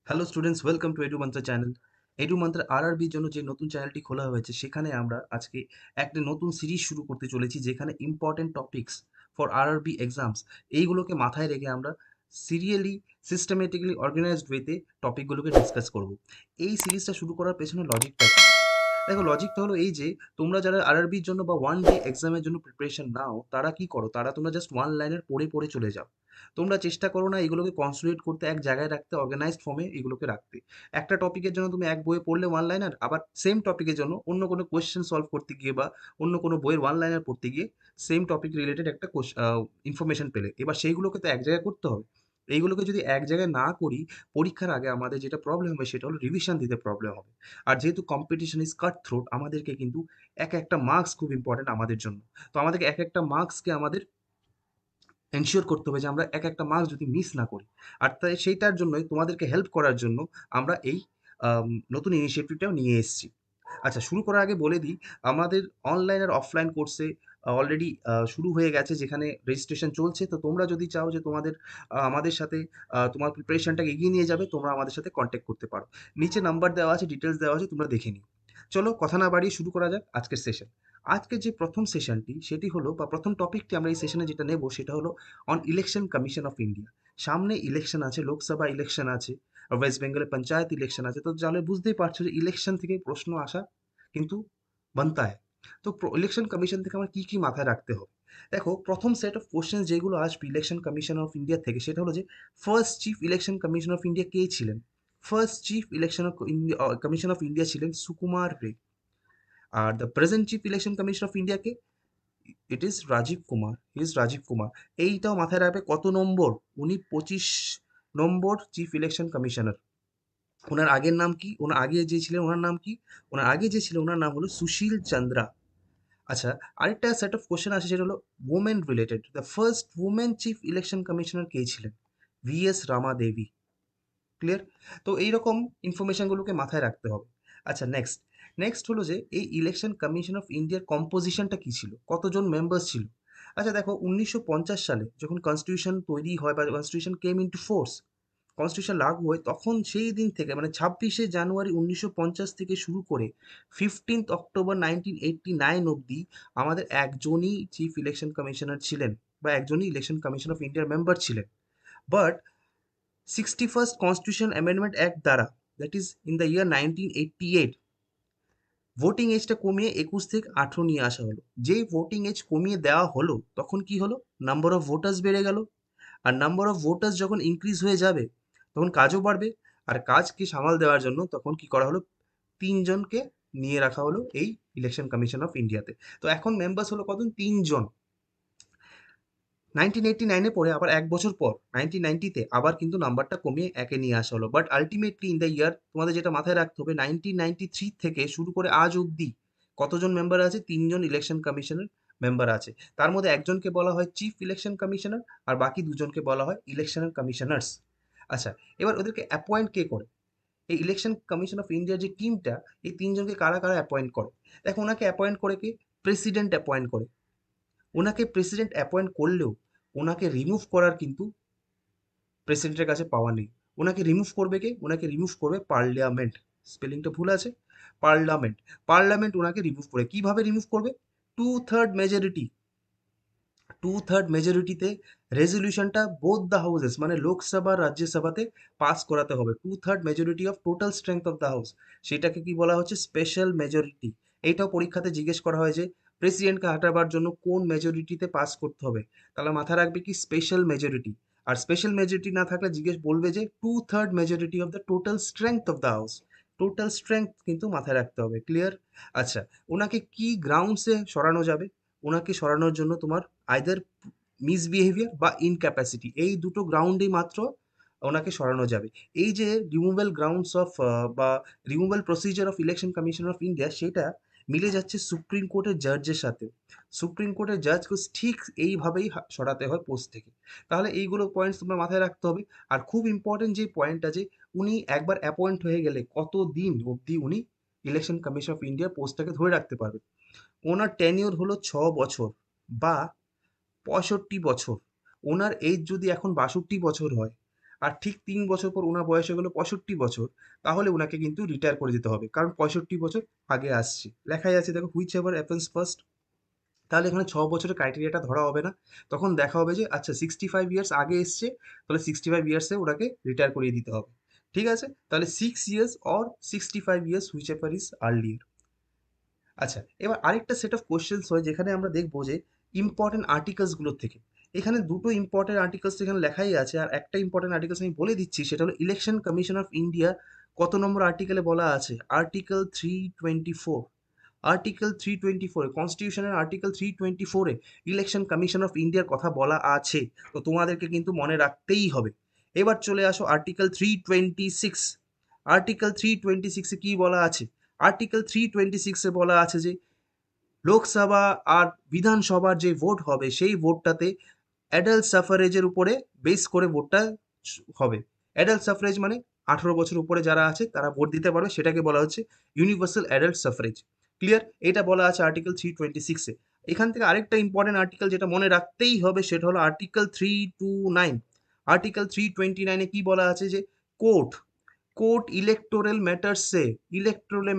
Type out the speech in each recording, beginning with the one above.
Hello students, welcome to edu মন্ত্র channel. Edu মন্ত্র আরআরবির জন্য যে নতুন চ্যানেলটি খোলা হয়েছে সেখানে আমরা আজকে একটা নতুন সিরিজ শুরু করতে চলেছি, যেখানে important topics for RRB exams এইগুলোকে মাথায় রেখে আমরা সিরিয়ালি সিস্টেমেটিক্যালি অর্গানাইজড ওয়েতে টপিকগুলোকে ডিসকাস করব। এই সিরিজটা শুরু করার পেছনে লজিকটা কি? দেখো, লজিকটা হলো এই যে তোমরা যারা আরআরবির জন্য বা ওয়ান ডে এক্সামের জন্য প্রিপারেশন নাও, তারা কি করো, তোমরা জাস্ট ওয়ান লাইনের পড়ে পড়ে চলে যাও। তোমরা চেষ্টা করো না এগুলোকে কনসোলিডেট করতে, এক জায়গায় রাখতে, অর্গানাইজড ফর্মে এগুলোকে রাখতে। একটা টপিকের জন্য তুমি এক বইয়ে পড়লে ওয়ান লাইনার, আবার সেম টপিকের জন্য অন্য কোনো কোয়েশ্চেন সলভ করতে গিয়ে বা অন্য কোনো বইয়ের ওয়ান লাইনার পড়তে গিয়ে সেম টপিক রিলেটেড একটা ইনফরমেশন পেলে, এবার সেইগুলোকে তো এক জায়গায় করতে হবে। এইগুলোকে যদি এক জায়গায় না করি, পরীক্ষার আগে আমাদের যেটা প্রবলেম হবে সেটা হলো রিভিশন দিতে প্রবলেম হবে। আর যেহেতু কম্পিটিশন ইজ কাট থ্রোট, আমাদেরকে কিন্তু এক একটা মার্কস খুব ইম্পর্টেন্ট আমাদের জন্য। তো আমাদেরকে এক একটা মার্কসকে আমাদের এনশিওর করতে হবে যে আমরা এক একটা মার্কস যদি মিস না করি। আর তাই সেইটার জন্যই তোমাদেরকে হেল্প করার জন্য আমরা এই নতুন ইনিশিয়েটিভটাও নিয়ে এসেছি। আচ্ছা, শুরু করার আগে বলে দিই, আমাদের অনলাইন আর অফলাইন কোর্সে অলরেডি শুরু হয়ে গেছে, যেখানে রেজিস্ট্রেশন চলছে। তো তোমরা যদি চাও যে তোমাদের আমাদের সাথে তোমার প্রিপারেশনটাকে এগিয়ে নিয়ে যাবে, তোমরা আমাদের সাথে কন্ট্যাক্ট করতে পারো। নিচে নাম্বার দেওয়া আছে, ডিটেলস দেওয়া আছে, তোমরা দেখে নিও। চলো কথা না বাড়িয়ে শুরু করা যাক আজকের সেশন। আজকের যে প্রথম সেশনটি সেটি হলো, বা প্রথম টপিকটি আমরা এই সেশনে যেটা নেব সেটা হলো on election commission of India. সামনে ইলেকশন আছে, লোকসভা ইলেকশন আছে, আর ওয়েস্ট বেঙ্গলে পঞ্চায়েত ইলেকশন আছে। তো তাহলে বুঝতেই পারছো যে ইলেকশন থেকে প্রশ্ন আসা কিন্তু বানতা হয়। তো ইলেকশন কমিশন থেকে আমার কি কি মাথায় রাখতে হবে? দেখো, প্রথম সেট অফ কোশ্চেন যেগুলো আসবে ইলেকশন কমিশন অফ ইন্ডিয়া থেকে সেটা হলো যে first chief election commission of India কে ছিলেন। First chief election commission of India ছিলেন সুকুমার রে। আর the present chief election commission of ইন্ডিয়াকে, it is Rajiv Kumar, is Rajiv Kumar. এইটাও মাথায় রাখবে। কত নম্বর? উনি 25 নম্বর চিফ ইলেকশন কমিশনার। ওনার আগের নাম কি? ওনার আগে যে ছিলেন ওনার নাম কি? ওনার আগে যে ছিল ওনার নাম হলো সুশীল চন্দ্রা। আচ্ছা, আরেকটা সেট অফ কোশ্চেন আছে সেটা হলো women related. The first women chief election commissioner কে ছিলেন? VS রামা দেবী। ক্লিয়ার? তো এইরকম ইনফরমেশনগুলোকে মাথায় রাখতে হবে। আচ্ছা, নেক্সট নেক্সট হলো যে এই ইলেকশন কমিশন অফ ইন্ডিয়ার কম্পোজিশনটা কি ছিল, কতজন মেম্বার্স ছিল। আচ্ছা দেখো, 1950 সালে যখন কনস্টিটিউশন তৈরি হয় বা constitution came into force, constitution লাগু হয়, তখন সেই দিন থেকে মানে 26শে জানুয়ারি 1950 থেকে শুরু করে 15th অক্টোবর 1989 অবধি আমাদের একজনই চিফ ইলেকশন কমিশনার ছিলেন, বা একজনই ইলেকশন কমিশন অফ ইন্ডিয়ার মেম্বার ছিলেন। But 61st constitution amendment act দ্বারা, that is in the year 1988, voting এজটা কমিয়ে 21 থেকে 18 নিয়ে আসা হলো। যেই ভোটিং এজ কমিয়ে দেওয়া হলো, তখন কি হলো? নাম্বার অফ ভোটার্স বেড়ে গেল। আর নাম্বার অফ ভোটার্স যখন ইনক্রিজ হয়ে যাবে, তখন কাজও বাড়বে। আর কাজকে সামাল দেওয়ার জন্য তখন কি করা হলো? 3জনকে নিয়ে রাখা হলো এই ইলেকশন কমিশন অফ ইন্ডিয়াতে। তো এখন মেম্বার্স হলো কত? 3জন। 1989-এ পরে আবার 1 বছর পর 1990-তে আবার কিন্তু নাম্বারটা কমিয়ে একে নিয়ে আসা হলো। বাট আল্টিমেটলি ইন দ্য ইয়ার, তোমাদের যেটা মাথায় রাখতে হবে, 1993 থেকে শুরু করে আজ অবধি কতজন মেম্বার আছে? 3জন ইলেকশন কমিশনের মেম্বার আছে। তার মধ্যে একজনকে বলা হয় চিফ ইলেকশন কমিশনার, আর বাকি দুজনকে বলা হয় ইলেকশন কমিশনার্স। আচ্ছা, এবার ওদেরকে অ্যাপয়েন্ট কে করে? এই ইলেকশন কমিশন অফ ইন্ডিয়ার যে টিমটা, এই 3জনকে কারা কারা অ্যাপয়েন্ট করে? দেখো, ওনাকে অ্যাপয়েন্ট করে কে? প্রেসিডেন্ট অ্যাপয়েন্ট করে। ওনাকে প্রেসিডেন্ট অ্যাপয়েন্ট করলেও ওনাকে রিমুভ করার কিন্তু প্রেসিডেন্টের কাছে পাওয়া নেই। ওনাকে রিমুভ করবে কে? ওনাকে রিমুভ করবে পার্লামেন্ট। স্পেলিংটা ভুল আছে, পার্লামেন্ট। পার্লামেন্ট ওনাকে রিমুভ করে। কিভাবে রিমুভ করবে? 2/3 মেজরিটি। 2/3 মেজরিটিতে রেজলিউশনটা বোথ দ্য হাউসেস মানে লোকসভা রাজ্যসভাতে পাস করাতে হবে। 2/3 majority of total strength of the house, সেটাকে কি বলা হচ্ছে? Special majority. এইটাও পরীক্ষাতে জিজ্ঞেস করা হয় যে প্রেসিডেন্টকে হাঁটাবার জন্য কোন মেজরিটিতে পাস করতে হবে। তাহলে মাথা রাখবে কি? Special majority. আর স্পেশাল মেজরিটি না থাকলে জিজ্ঞেস বলবে যে 2/3 majority of the total strength of the house. Total strength কিন্তু মাথায় রাখতে হবে। ক্লিয়ার? আচ্ছা, ওনাকে কি গ্রাউন্ডসে সরানো যাবে? ওনাকে সরানোর জন্য তোমার আইদার মিসবিহেভিয়ার বা ইনক্যাপাসিটি, এই দুটো গ্রাউন্ডেই মাত্র ওনাকে সরানো যাবে। এই যে রিমুভাল গ্রাউন্ডস অফ বা removal procedure of election commission of India, সেটা মিলে যাচ্ছে সুপ্রিম কোর্টের জাজের সাথে। সুপ্রিম কোর্টের জাজকে ঠিক এইভাবেই সরাতে হয় পোস্ট থেকে। তাহলে এইগুলো পয়েন্টস তোমরা মাথায় রাখতে হবে। আর খুব ইম্পর্টেন্ট যে পয়েন্টটা, যে উনি একবার অ্যাপয়েন্ট হয়ে গেলে কতদিন অবধি উনি ইলেকশন কমিশন অফ ইন্ডিয়া পোস্টটাকে ধরে রাখতে পারবে। ওনার টেনিওর হলো 6 বছর বা 65 বছর। ওনার এজ যদি এখন 62 বছর হয়, আর ঠিক 3 বছর পর ওনার বয়স হয়ে গেলো 65 বছর, তাহলে ওনাকে কিন্তু রিটায়ার করে দিতে হবে, কারণ 65 বছর আগে আসছে। লেখাই আছে দেখো, হুইচ এভার অ্যাপেন্স ফার্স্ট। তাহলে এখানে 6 বছরের ক্রাইটেরিয়াটা ধরা হবে না। তখন দেখা হবে যে আচ্ছা 65 ইয়ার্স আগে এসছে, তাহলে 65 ইয়ার্সে ওনাকে রিটায়ার করিয়ে দিতে হবে। ঠিক আছে, তাহলে 6 years or 65 years, which ever is earlier. আচ্ছা, এবার আরেকটা সেট অফ কোশ্চেন্স হয় যেখানে আমরা দেখবো যে ইম্পর্টেন্ট আর্টিকেলসগুলোর থেকে। এখানে দুটো ইম্পর্টেন্ট আর্টিকেলস এখানে লেখাই আছে, আর একটা ইম্পর্টেন্ট আর্টিকেলস আমি বলে দিচ্ছি, সেটা হলো ইলেকশন কমিশন অফ ইন্ডিয়া কত নম্বর আর্টিকেলে বলা আছে, আর্টিকেল 324। আর্টিকেল 324 কনস্টিটিউশনের আর্টিকেল 324-এ ইলেকশন কমিশন অফ ইন্ডিয়ার কথা বলা আছে। তো তোমাদেরকে কিন্তু মনে রাখতেই হবে। এবার চলে আসো আর্টিকেল 326। আর্টিকেল 326-এ কি বলা আছে? আর্টিকেল 326-এ বলা আছে যে লোকসভা আর বিধানসভার যে ভোট হবে সেই ভোটটাতে অ্যাডাল্ট সাফারেজের উপরে বেস করে ভোটটা হবে। অ্যাডাল্ট সাফারেজ মানে 18 বছর উপরে যারা আছে তারা ভোট দিতে পারবে, সেটাকে বলা হচ্ছে ইউনিভার্সাল অ্যাডাল্ট সাফারেজ। ক্লিয়ার? এটা বলা আছে আর্টিকেল 326-এ। এখান থেকে আরেকটা ইম্পর্টেন্ট আর্টিকেল যেটা মনে রাখতেই হবে সেটা হলো আর্টিকেল 329। আর্টিকেল 329-এ কি বলা আছে যে কোর্ট কোর্ট ইলেকটোরাল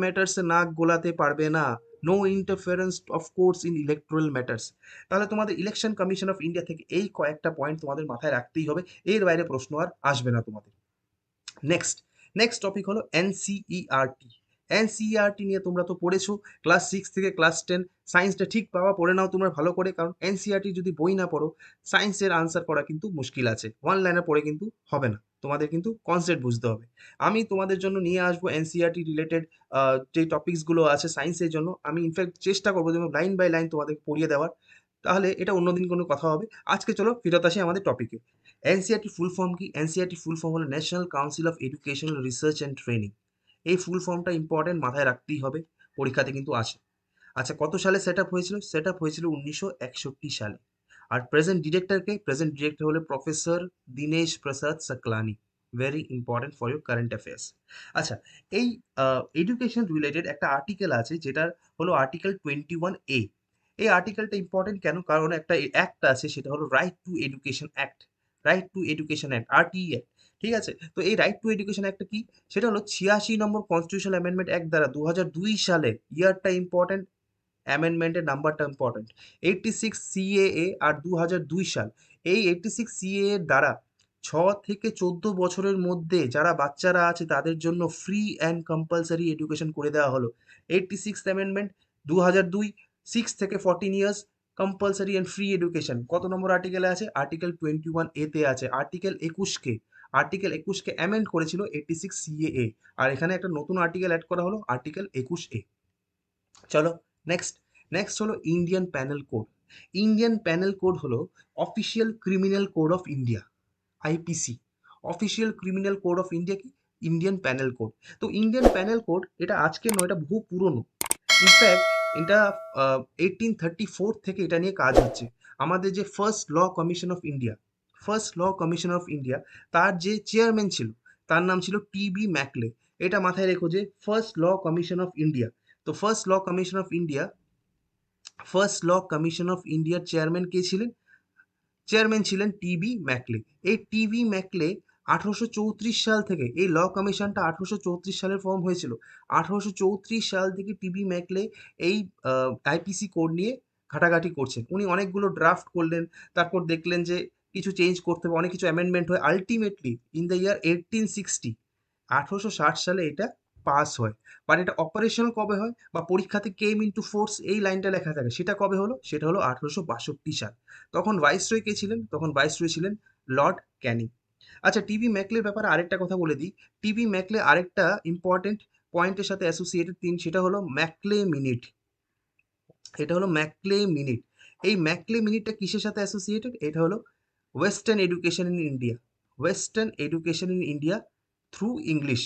ম্যাটার্সে নাক গলাতে পারবে না। No interference of courts in electoral matters. তাহলে তোমাদের ইলেকশন কমিশন অফ ইন্ডিয়া থেকে এই কয়েকটা পয়েন্ট তোমাদের মাথায় রাখতেই হবে, এর বাইরে প্রশ্ন আর আসবে না তোমাদের। নেক্সট নেক্সট টপিক হলো এনসিইআরটি। এনসিইআরটি নিয়ে তোমরা তো পড়েছো ক্লাস 6 থেকে ক্লাস 10। সায়েন্সটা ঠিক পাওয়া পড়ে নাও তোমরা ভালো করে, কারণ এনসিইআরটি যদি বই না পড়ো সায়েন্সের আনসার করা কিন্তু মুশকিল আছে, ওয়ান লাইনে পড়ে কিন্তু হবে না, তোমাদের কিন্তু কনসেপ্ট বুঝতে হবে। আমি তোমাদের জন্য নিয়ে আসবো এনসিইআরটি রিলেটেড যে টপিকসগুলো আছে সায়েন্সের জন্য, আমি ইনফ্যাক্ট চেষ্টা করবো যেন লাইন বাই লাইন তোমাদের পড়িয়ে দেওয়ার। তাহলে এটা অন্যদিন কোনো কথা হবে, আজকে চলো ফেরত আসি আমাদের টপিকে। এনসিইআরটি ফুল ফর্ম কি? এনসিইআরটি ফুল ফর্ম হলো national council of educational research and training. এই ফুল ফর্মটা ইম্পর্টেন্ট, মাথায় রাখতেই হবে, পরীক্ষাতে কিন্তু আসে। আচ্ছা, কত সালে সেট আপ হয়েছিল? সেট আপ হয়েছিল 1961 সালে। আর প্রেজেন্ট ডিরেক্টর হলো professor Dinesh Prasad Saklani. Very important for your current affairs. আচ্ছা, এই এডুকেশন রিলেটেড একটা আর্টিকেল আছে যেটা হলো আর্টিকেল 21A। এই আর্টিকেলটা ইম্পর্টেন্ট কেন? কারণ একটা অ্যাক্ট আছে, সেটা হলো right two education act. Right two education act, RTE act. ঠিক আছে, তো এই রাইট টু এডুকেশন অ্যাক্টটা কি? সেটা হলো 86 নম্বর কনস্টিটিউশনাল অ্যামেন্ডমেন্ট অ্যাক্ট দ্বারা 2002 সালে, ইয়ারটা ইম্পর্টেন্ট, অ্যামেন্ডমেন্টের নাম্বারটা ইম্পর্টেন্ট, 86 সিএএ আর 2002 সাল। এই 86 সিএএ এর দ্বারা 6 থেকে 14 বছরের মধ্যে যারা বাচ্চারা আছে তাদের জন্য ফ্রি অ্যান্ড কম্পালসারি এডুকেশন করে দেওয়া হলো। 86 অ্যামেন্ডমেন্ট 2002, 6 থেকে 14 years compulsory and free education. কত নম্বর আর্টিকেলে আছে? আর্টিকেল 21A-তে আছে। আর্টিকেল 21কে অ্যামেন্ড করেছিল 86 সিএএ, আর এখানে একটা নতুন আর্টিকেল অ্যাড করা হলো আর্টিকেল 21A। চলো নেক্সট নেক্সট হলো Indian penal code. Indian penal code হলো official criminal code of India, IPC. Official criminal code of India কি? Indian penal code. তো ইন্ডিয়ান প্যানেল কোড এটা আজকে নয়, এটা বহু পুরনো। ইনফ্যাক্ট এটা 1834 থেকে এটা নিয়ে কাজ হচ্ছে। আমাদের যে first law commission of India, তার যে চেয়ারম্যান ছিল তার নাম ছিল টিবি ম্যাকলে। এটা মাথায় রেখো যে ফার্স্ট ল কমিশন অফ ইন্ডিয়ার চেয়ারম্যান কে ছিলেন? চেয়ারম্যান ছিলেন টিবি ম্যাকলে। এই টিবি ম্যাকলে 1834 সাল থেকে, এই ল কমিশনটা 1834 সালে ফর্ম হয়েছিল। 1834 সাল থেকে টিবি ম্যাকলে এই আইপিসি কোড নিয়ে ঘাটাঘাটি করছেন। উনি অনেকগুলো ড্রাফট করলেন, তারপর দেখলেন যে কিছু চেঞ্জ করতে হবে, অনেক কিছু অ্যামেন্ডমেন্ট হয়। আলটিমেটলি ইন দ্য ইয়ার 1860, 1860 সালে এটা পাস হয়। বাট এটা অপারেশনাল কবে হয় বা পরীক্ষাতে কেম ইনটু ফোর্স এই লাইনটা লেখা থাকে, সেটা কবে হলো? সেটা হলো 1862 সাল। তখন ভাইসরয় কে ছিলেন? তখন ভাইসরয় ছিলেন লর্ড ক্যানিং। আচ্ছা, টিবি ম্যাকলের ব্যাপারে আরেকটা কথা বলে দিই। টিবি ম্যাকলে আরেকটা ইম্পর্টেন্ট পয়েন্টের সাথে অ্যাসোসিয়েটেড তিন, সেটা হলো ম্যাকলে মিনিট। এটা হলো ম্যাকলে মিনিট। এই ম্যাকলে মিনিটটা কিসের সাথে অ্যাসোসিয়েটেড? এটা হলো western education in India. Western education in India through English,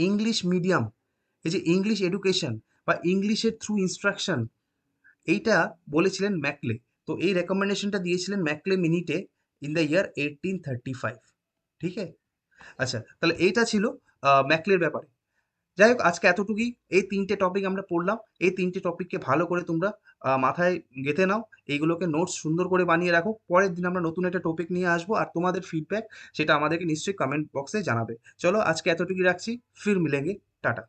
English medium. এই যে ইংলিশ এডুকেশন বা ইংলিশের থ্রু ইনস্ট্রাকশন, এইটা বলেছিলেন ম্যাকলে। তো এই রেকমেন্ডেশনটা দিয়েছিলেন ম্যাকলে মিনিটে ইন দ্য ইয়ার 1835। ঠিক আছে? আচ্ছা, তাহলে এইটা ছিল ম্যাকলের ব্যাপারে। যাই হোক, আজকে এতটুকুই। এই তিনটে টপিক আমরা পড়লাম, এই তিনটে টপিককে ভালো করে তোমরা মাথায় গেঁথে নাও, এইগুলোকে নোটস সুন্দর করে বানিয়ে রাখো। পরের দিন আমরা নতুন একটা টপিক নিয়ে আসবো, আর তোমাদের ফিডব্যাক সেটা আমাদেরকে নিশ্চয়ই কমেন্ট বক্সে জানাবে। চলো আজকে এতটুকুই রাখছি, ফির মিলেঙ্গে, টাটা।